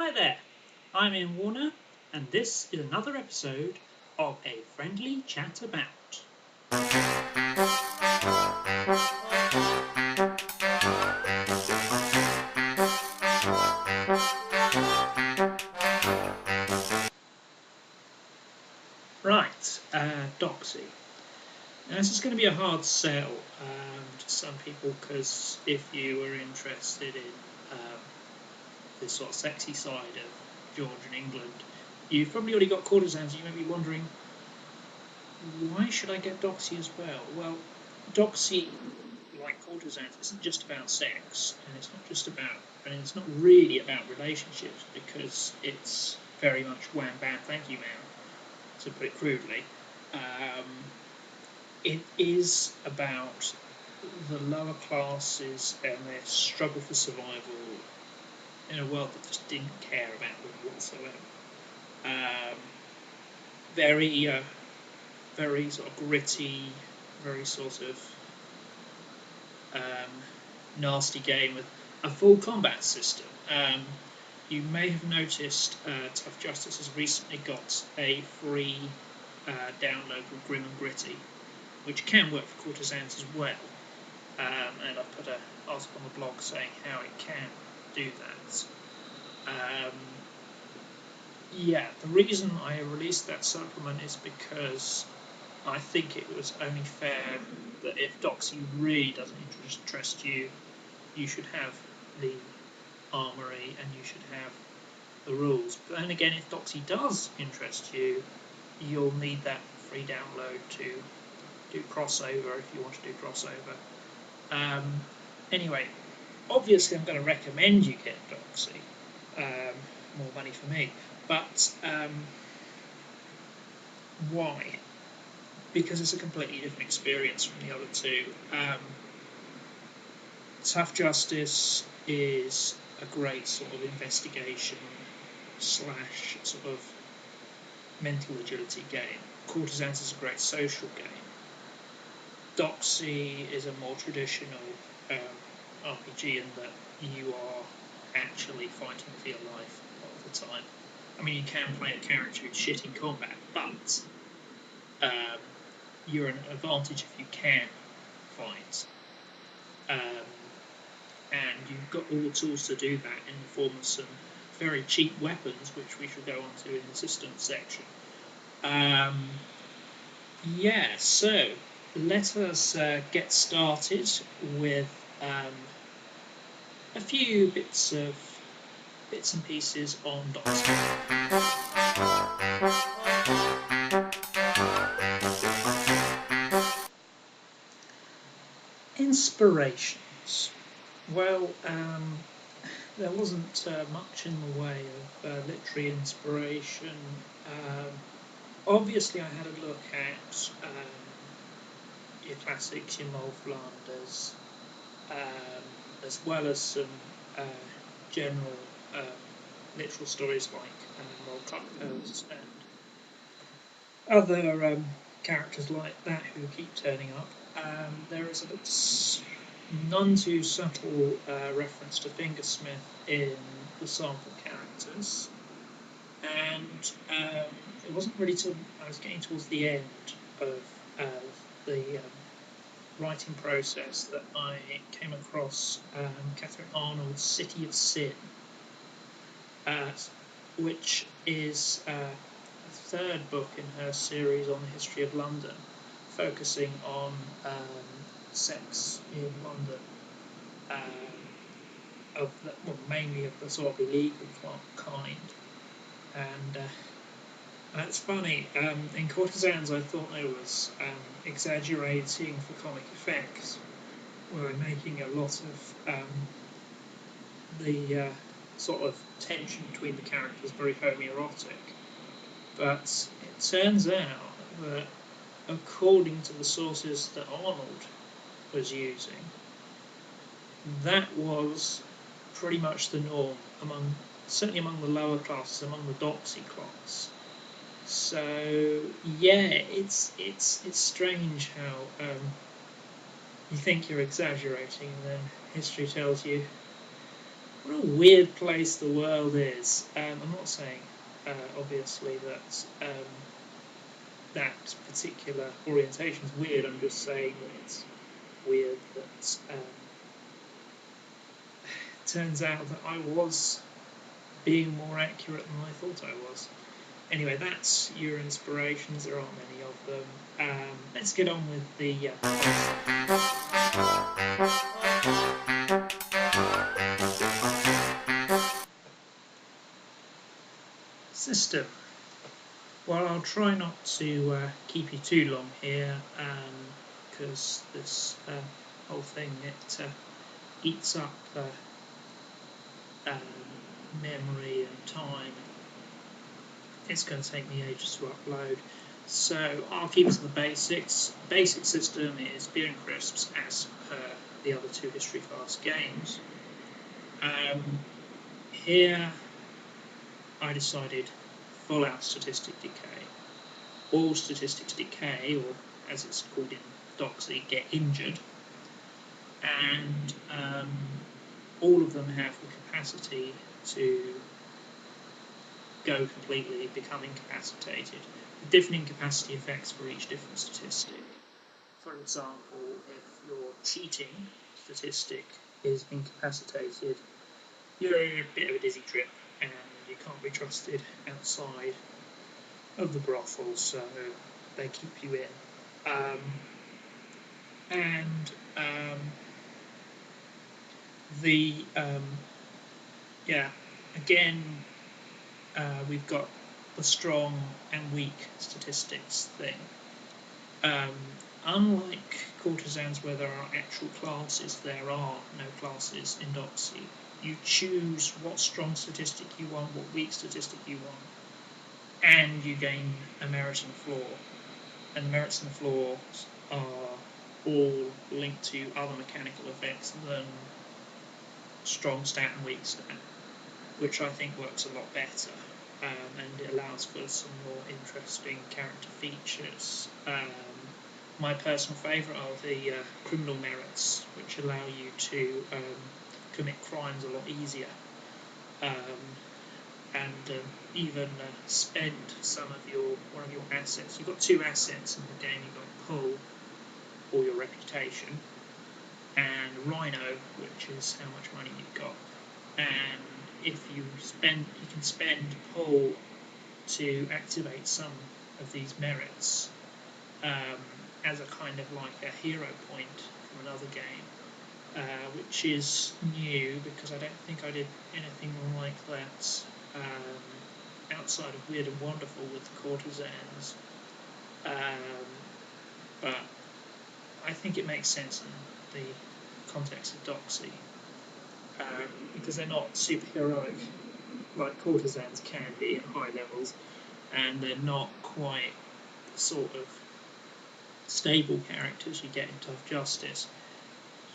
Hi there, I'm Ian Warner, and this is another episode of A Friendly Chat About. Right, Doxy. Now this is going to be a hard sell to some people because if you were interested in this sort of sexy side of Georgian England, you've probably already got courtesans. You may be wondering, why should I get Doxy as well? Well, Doxy, like courtesans, isn't just about sex, and it's not just about, and it's not really about relationships, because it's very much wham bam thank you ma'am, to put it crudely. It is about the lower classes and their struggle for survival in a world that just didn't care about them whatsoever. Very sort of gritty, very sort of nasty game with a full combat system. You may have noticed Tough Justice has recently got a free download called Grim and Gritty, which can work for courtesans as well. And I've put an article on the blog saying how it can do that. The reason I released that supplement is because I think it was only fair that if Doxy really doesn't interest you, you should have the armory and you should have the rules. But then again, if Doxy does interest you, you'll need that free download to do crossover if you want to do crossover. Anyway, obviously I'm going to recommend you get Doxy. More money for me. But why? Because it's a completely different experience from the other two. Tough Justice is a great sort of investigation / sort of mental agility game. Courtesans is a great social game. Doxy is a more traditional RPG in that you are actually fighting for your life a lot of the time. I mean, you can play a character who's shit in combat, but you're an advantage if you can fight. And you've got all the tools to do that in the form of some very cheap weapons, which we shall go on to in the systems section. So let us get started with a few bits and pieces on Doxy. Inspirations. Well, there wasn't much in the way of literary inspiration. Obviously, I had a look at your classics, your Mulf Landers, as well as some general literal stories like World Cup Post and other characters like that who keep turning up. There is a none too subtle reference to Fingersmith in the sample characters, and it wasn't really till I was getting towards the end of the writing process that I came across Catherine Arnold's City of Sin, which is the third book in her series on the history of London, focusing on sex in London, mainly of the sort of illegal kind. And that's funny. In Courtesans, I thought I was exaggerating for comic effects, where I'm making a lot of the sort of tension between the characters very homoerotic. But it turns out that according to the sources that Arnold was using, that was pretty much the norm certainly among the lower classes, among the Doxy class. So it's strange how you think you're exaggerating, and then history tells you what a weird place the world is. I'm not saying, obviously, that that particular orientation is weird. I'm just saying that it's weird that it turns out that I was being more accurate than I thought I was. Anyway, that's your inspirations. There aren't many of them. Let's get on with the system. Well, I'll try not to keep you too long here, because this whole thing, it eats up memory and time. It's going to take me ages to upload, so I'll keep it to the basics. Basic system is beer and crisps as per the other two History Farce games. Here I decided full out statistic decay. All statistics decay, or as it's called in Doxy, get injured, and all of them have the capacity to go completely, become incapacitated, with different incapacity effects for each different statistic. For example, if your cheating statistic is incapacitated, you're in a bit of a dizzy trip and you can't be trusted outside of the brothel, so they keep you in. Again, we've got the strong and weak statistics thing. Unlike courtesans where there are actual classes, there are no classes in Doxy. You choose what strong statistic you want, what weak statistic you want, and you gain a merit and a flaw. And the merits and the flaws are all linked to other mechanical effects than strong stat and weak stat, which I think works a lot better, and it allows for some more interesting character features. My personal favourite are the criminal merits, which allow you to commit crimes a lot easier, and even spend one of your assets. You've got two assets in the game. You've got pull, or your reputation, and rhino, which is how much money you've got. And if you can spend pull to activate some of these merits as a kind of like a hero point from another game, which is new because I don't think I did anything like that outside of Weird and Wonderful with the courtesans. But I think it makes sense in the context of Doxy, because they're not super heroic like courtesans can be at high levels, and they're not quite the sort of stable characters you get in Tough Justice.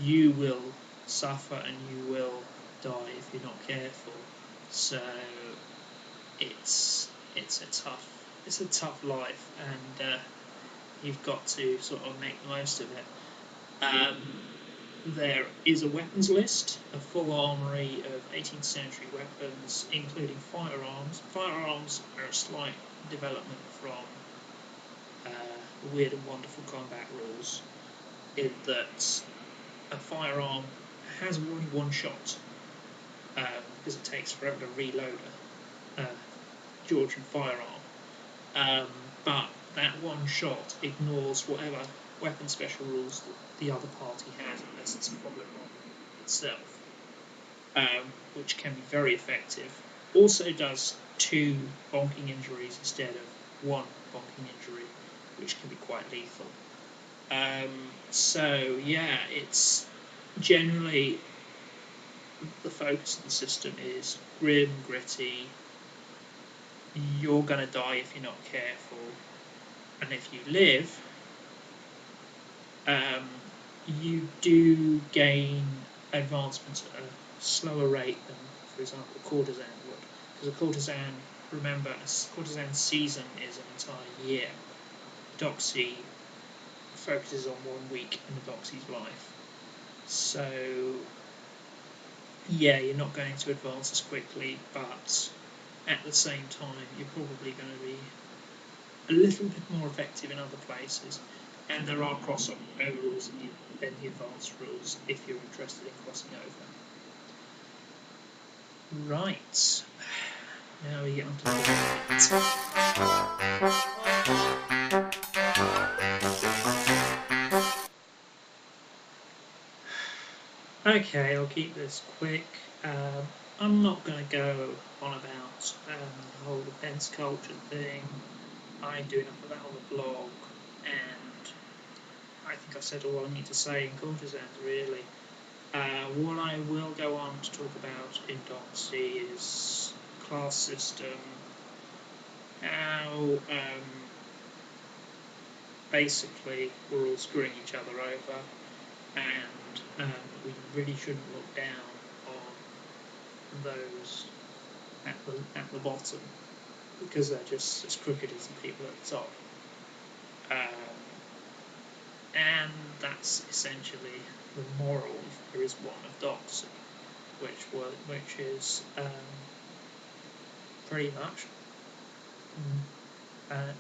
You will suffer and you will die if you're not careful. So it's a tough life, and you've got to sort of make the most of it. There is a weapons list, a full armoury of 18th century weapons, including firearms. Firearms are a slight development from Weird and Wonderful combat rules, in that a firearm has only one shot, because it takes forever to reload a Georgian firearm, but that one shot ignores whatever weapon special rules that the other party has, unless it's a problem on itself, which can be very effective. Also does 2 bonking injuries instead of 1 bonking injury, which can be quite lethal. So yeah, it's generally the focus of the system is grim, gritty. You're going to die if you're not careful, and if you live, you do gain advancements at a slower rate than, for example, a courtesan would. Because a courtesan, remember, a courtesan's season is an entire year. Doxy focuses on 1 week in the Doxy's life. So yeah, you're not going to advance as quickly, but at the same time, you're probably going to be a little bit more effective in other places. And there are crossover rules in the advanced rules if you're interested in crossing over. Right, now we get on to the Okay, I'll keep this quick. I'm not going to go on about the whole defence culture thing. I do enough of that on the blog, and I think I've said all I need to say in courtesans, really. What I will go on to talk about in Doxy is class system, how basically we're all screwing each other over, and we really shouldn't look down on those at the bottom, because they're just as crooked as the people at the top. And that's essentially the moral, if there is one, of Doxy, which is pretty much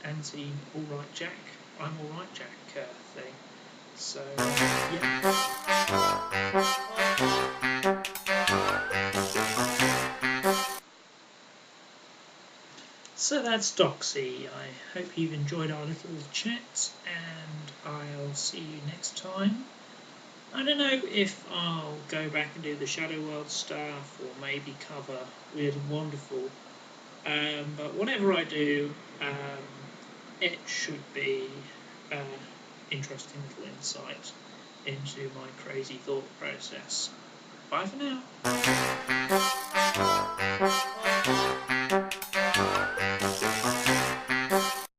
anti "Alright Jack, I'm Alright Jack" thing. So yeah. So that's Doxy. I hope you've enjoyed our little chat, and I'll see you next time. I don't know if I'll go back and do the Shadow World stuff, or maybe cover Weird and Wonderful. But whatever I do, it should be interesting little insight into my crazy thought process. Bye for now.